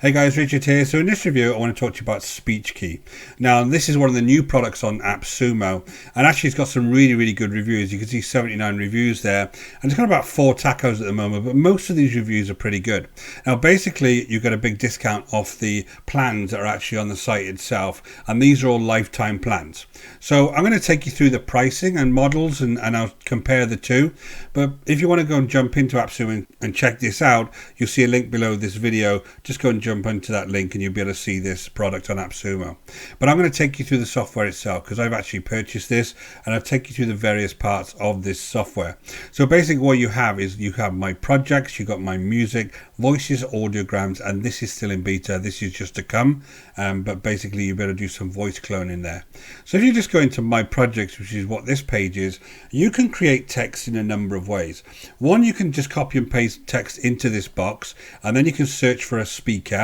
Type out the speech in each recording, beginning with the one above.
Hey guys, Richard here. So in this review I want to talk to you about Speechki. Now this is one of the new products on AppSumo, and actually it's got some really good reviews. You can see 79 reviews there, and it's got about 4 tacos at the moment, but most of these reviews are pretty good. Now basically you get a big discount off the plans that are actually on the site itself, and these are all lifetime plans. So I'm going to take you through the pricing and models, and I'll compare the two. But if you want to go and jump into AppSumo and check this out, you'll see a link below this video. Just go and jump into that link and you'll be able to see this product on AppSumo. But I'm going to take you through the software itself, because I've actually purchased this, and I'll take you through the various parts of this software. So basically what you have is you have my projects, you've got my music, voices, audiograms, and this is still in beta. This is just to come, but basically you better do some voice cloning there. So if you just go into my projects, which is what this page is, you can create text in a number of ways. One, you can just copy and paste text into this box, and then you can search for a speaker,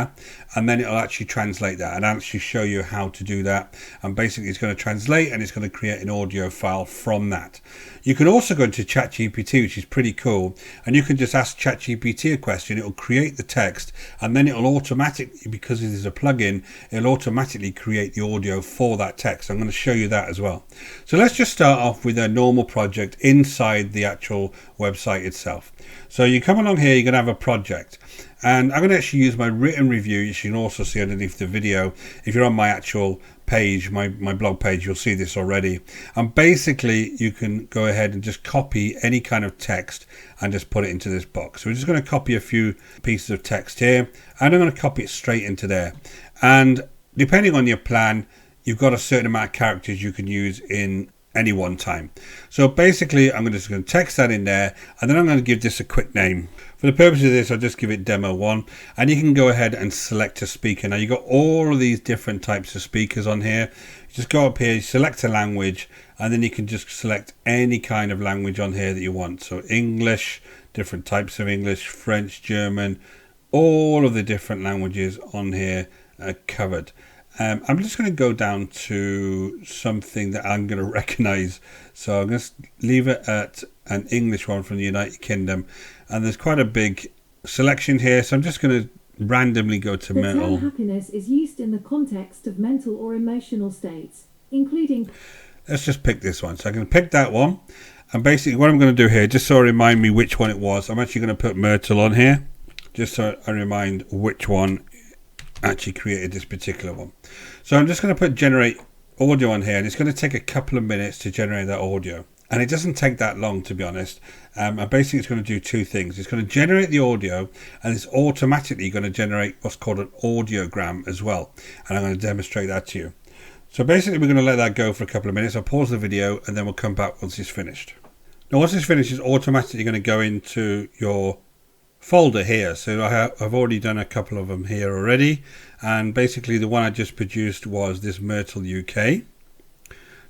and then it'll actually translate that and actually show you how to do that. And basically it's going to translate, and it's going to create an audio file from that. You can also go into ChatGPT, which is pretty cool, and you can just ask ChatGPT a question. It will create the text, and then it will automatically, because it is a plugin, it'll automatically create the audio for that text. I'm going to show you that as well. So let's just start off with a normal project inside the actual website itself. So you come along here, you're going to have a project, and I'm going to actually use my written review, which you can also see underneath the video. If you're on my actual page, my blog page, you'll see this already. And basically you can go ahead and just copy any kind of text and just put it into this box. So we're just going to copy a few pieces of text here, and I'm going to copy it straight into there. And depending on your plan, you've got a certain amount of characters you can use in any one time. So basically I'm just going to text that in there, and then I'm going to give this a quick name. For the purpose of this, I'll just give it demo 1, and you can go ahead and select a speaker. Now you've got all of these different types of speakers on here. You just go up here, you select a language, and then you can just select any kind of language on here that you want. So English, different types of English, French, German, all of the different languages on here are covered. I'm just going to go down to something that I'm going to recognize. So I'm going to leave it at an English one from the United Kingdom. And there's quite a big selection here. So I'm just going to randomly go to mental. The term happiness is used in the context of mental or emotional states, including... Let's just pick this one. So I can pick that one. And basically what I'm going to do here, just so I remind me which one it was, I'm actually going to put Myrtle on here, just so I remind which one actually created this particular one. So I'm just going to put generate audio on here, and it's going to take a couple of minutes to generate that audio, and it doesn't take that long, to be honest. And basically it's going to do two things. It's going to generate the audio, and it's automatically going to generate what's called an audiogram as well, and I'm going to demonstrate that to you. So basically we're going to let that go for a couple of minutes. I'll pause the video and then we'll come back once it's finished. Now once it's finished, it's automatically going to go into your folder here. So I've already done a couple of them here already, and basically the one I just produced was this Myrtle UK.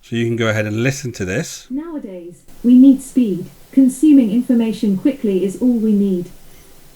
So you can go ahead and listen to this. Nowadays, we need speed. Consuming information quickly is all we need.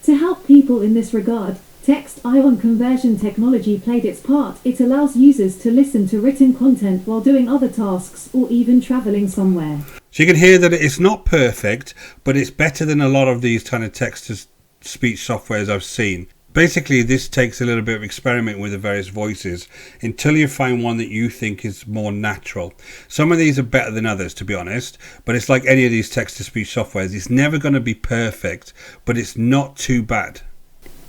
To help people in this regard, text-ion conversion technology played its part. It allows users to listen to written content while doing other tasks or even traveling somewhere. So you can hear that it's not perfect, but it's better than a lot of these kind of text-to-speech softwares I've seen. Basically, this takes a little bit of experimenting with the various voices until you find one that you think is more natural. Some of these are better than others, to be honest, but it's like any of these text-to-speech softwares. It's never going to be perfect, but it's not too bad.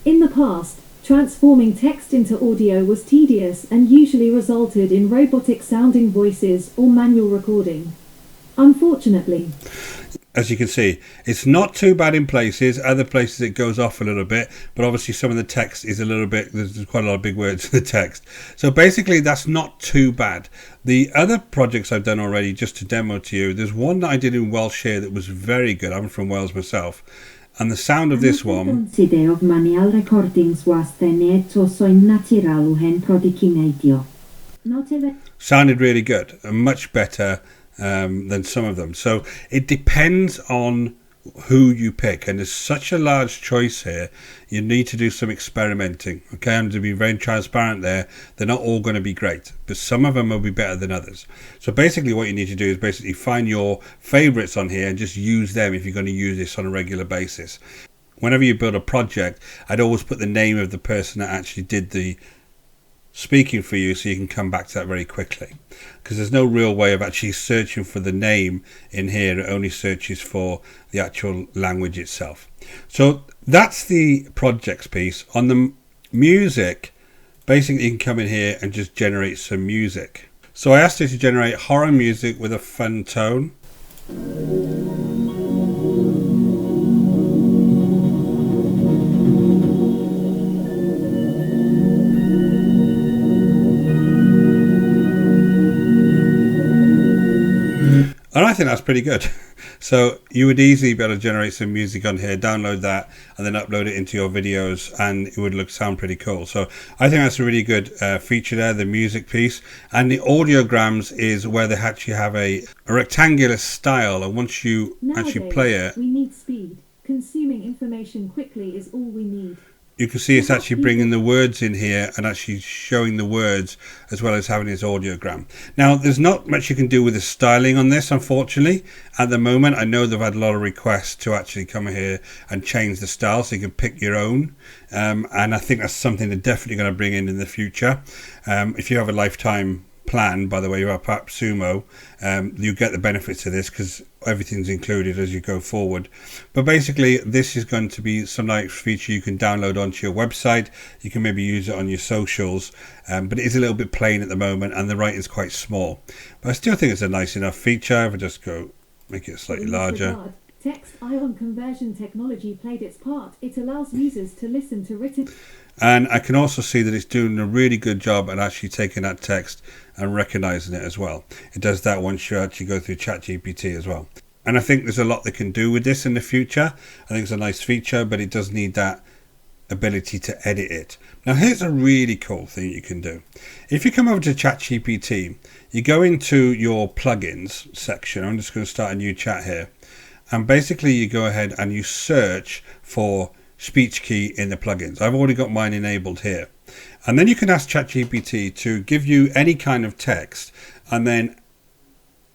In the past, transforming text into audio was tedious and usually resulted in robotic-sounding voices or manual recording. Unfortunately, as you can see, it's not too bad in places. Other places it goes off a little bit, but obviously some of the text is a little bit, there's quite a lot of big words in the text. So basically that's not too bad. The other projects I've done already, just to demo to you, there's one that I did in Welsh here that was very good. I'm from Wales myself, and the sound of this one sounded really good and much better than some of them. So it depends on who you pick, and there's such a large choice here. You need to do some experimenting. Okay, and to be very transparent there, they're not all going to be great, but some of them will be better than others. So basically what you need to do is basically find your favorites on here and just use them if you're going to use this on a regular basis. whenever you build a project, I'd always put the name of the person that actually did the speaking for you, so you can come back to that very quickly, because there's no real way of actually searching for the name in here. It only searches for the actual language itself. So that's the projects piece. On the music, basically you can come in here and just generate some music. So I asked it to generate horror music with a fun tone. And I think that's pretty good. So you would easily be able to generate some music on here, download that, and then upload it into your videos, and it would sound pretty cool. So I think that's a really good feature there, the music piece. And the audiograms is where they actually have a rectangular style, and once you actually play it, we need speed. Consuming information quickly is all we need. you can see it's actually bringing the words in here and actually showing the words as well as having its audiogram. Now, there's not much you can do with the styling on this, unfortunately. At the moment, I know they've had a lot of requests to actually come here and change the style so you can pick your own. And I think that's something they're definitely going to bring in the future. If you have a lifetime plan, by the way, you have AppSumo, you get the benefits of this because everything's included as you go forward. But basically, this is going to be some nice feature you can download onto your website. You can maybe use it on your socials, but it is a little bit plain at the moment and the writing's quite small. But I still think it's a nice enough feature. If I just go make it slightly larger. Text ion conversion technology played its part. It allows users to listen to written. And I can also see that it's doing a really good job at actually taking that text and recognizing it as well. It does that once you actually go through ChatGPT as well. And I think there's a lot they can do with this in the future. I think it's a nice feature, but it does need that ability to edit it. Now, here's a really cool thing you can do. If you come over to ChatGPT, you go into your plugins section. I'm just going to start a new chat here. And basically you go ahead and you search for Speechki in the plugins. I've already got mine enabled here. And then you can ask ChatGPT to give you any kind of text and then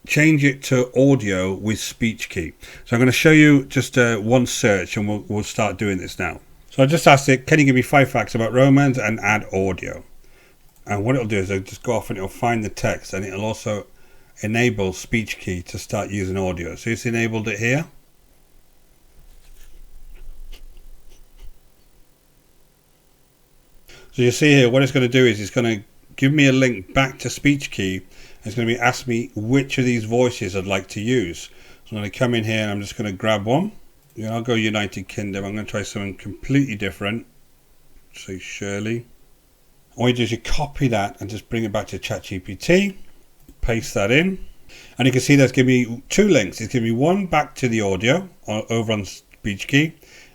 change it to audio with Speechki. So I'm going to show you just one search and we'll start doing this now. So I just asked it, can you give me 5 facts about Romans and add audio? And what it'll do is it'll just go off and it'll find the text and it'll also enable Speechki to start using audio. So it's enabled it here. So you see here what it's going to do is it's going to give me a link back to Speechki. It's going to be ask me which of these voices I'd like to use. So I'm going to come in here and I'm just going to grab one. Yeah, I'll go United Kingdom. I'm going to try something completely different. Say Shirley. All you do is you copy that and just bring it back to ChatGPT. Paste that in. And you can see that's giving me 2 links. It's giving me one back to the audio over on Speechki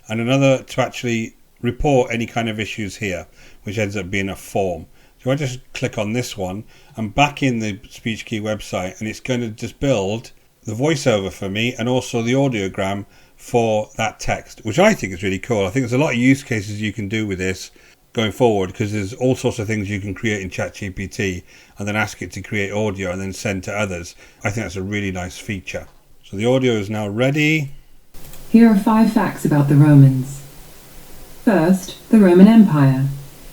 and another to actually report any kind of issues here, which ends up being a form. So I just click on this one, I'm back in the Speechki website and it's going to just build the voiceover for me and also the audiogram for that text, which I think is really cool. I think there's a lot of use cases you can do with this going forward because there's all sorts of things you can create in ChatGPT and then ask it to create audio and then send to others. I think that's a really nice feature. So the audio is now ready. Here are 5 facts about the Romans. First, the Roman Empire.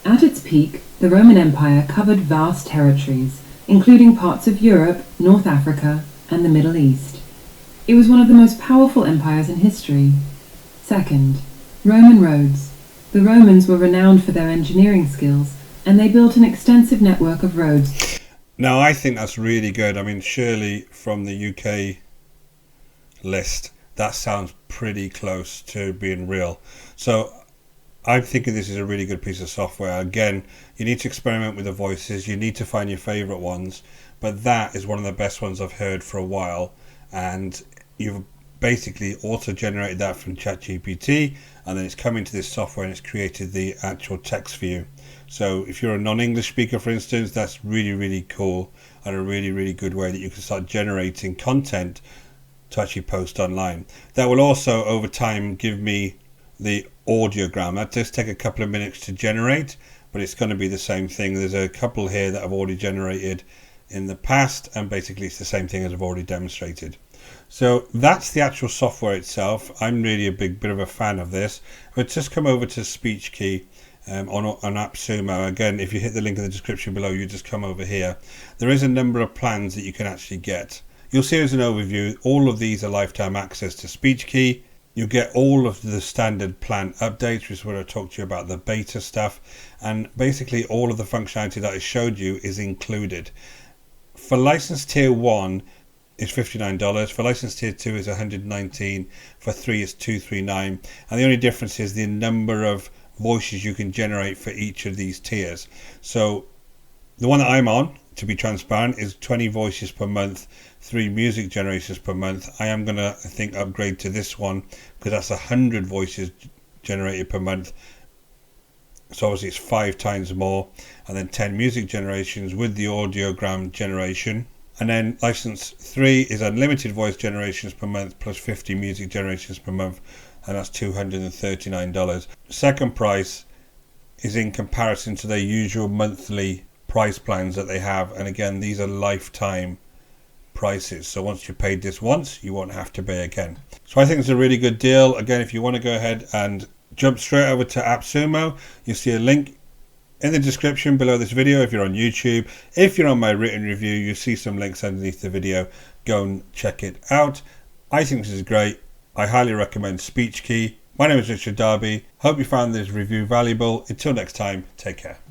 At its peak, the Roman Empire covered vast territories, including parts of Europe, North Africa, and the Middle East. It was one of the most powerful empires in history. Second, Roman roads. The Romans were renowned for their engineering skills, and they built an extensive network of roads. Now, I think that's really good. I mean, surely from the UK list, that sounds pretty close to being real. So I'm thinking this is a really good piece of software. Again, you need to experiment with the voices. You need to find your favorite ones. But that is one of the best ones I've heard for a while. And you've basically auto-generated that from ChatGPT. And then it's come into this software and it's created the actual text for you. So if you're a non-English speaker, for instance, that's really, really cool and a really, really good way that you can start generating content to actually post online. That will also, over time, give me the audiogram. That does take a couple of minutes to generate, but it's going to be the same thing. There's a couple here that I've already generated in the past, and basically it's the same thing as I've already demonstrated. So that's the actual software itself. I'm really a bit of a fan of this. But just come over to Speechki on AppSumo. Again, if you hit the link in the description below, you just come over here. There is a number of plans that you can actually get. You'll see as an overview, all of these are lifetime access to Speechki. You get all of the standard plan updates, which is where I talked to you about the beta stuff. And basically all of the functionality that I showed you is included. For license tier 1 is $59. For license tier 2 is $119. For 3 is $239. And the only difference is the number of voices you can generate for each of these tiers. So the one that I'm on, to be transparent, is 20 voices per month, 3 music generations per month. I am going to, I think, upgrade to this one because that's 100 voices generated per month. So obviously it's 5 times more, and then 10 music generations with the audiogram generation. And then license 3 is unlimited voice generations per month plus 50 music generations per month, and that's $239. Second price is in comparison to their usual monthly price plans that they have, and again, these are lifetime prices. So once you paid this once, you won't have to pay again. So I think it's a really good deal. Again, if you want to go ahead and jump straight over to AppSumo, you'll see a link in the description below this video if you're on YouTube. If you're on my written review, you'll see some links underneath the video. Go and check it out. I think this is great. I highly recommend Speechki. My name is Richard Darby. Hope you found this review valuable. Until next time, take care.